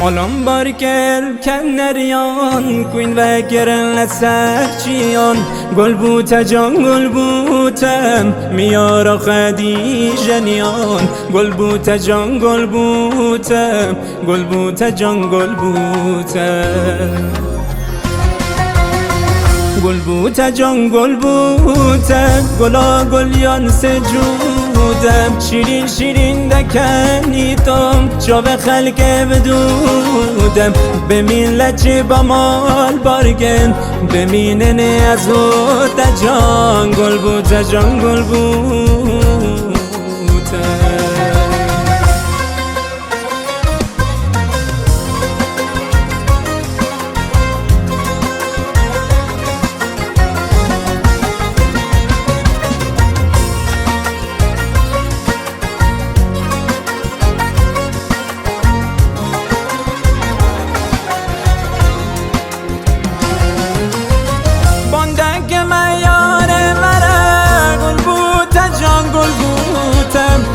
Olam barker keneriyan Kuin ve geren lesakçiyan Golbuta can golbutem Miyara khadijeniyan Golbuta can golbutem Golbuta can golbutem Golbuta can golbutem Gola golyan سجودم شیرین شیرین دکنیتم جا به خلق بدودم بمین چه با مال بارگن بمینن از هوت جان گلبوته جان گلبوته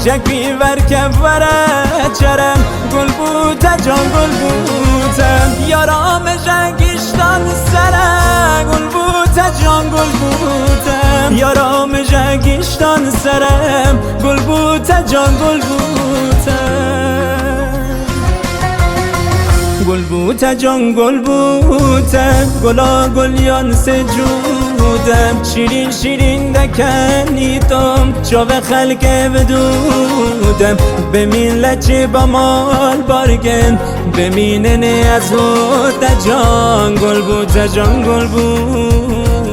جگی ورکب وره چرم گل بوته جان گل بوتم یارام جگیشتان سره گل بوته جان گل بوتم یارام جگیشتان سرم گل بوته جان گل بوتم گل بوته جان گل بوتم گلا گلیان سجودم شیرین شیرین دکنیتم جا به خلق بدودم بمین چه با مال بارگن بمینن از هوت جان گل بوته جان گل بوته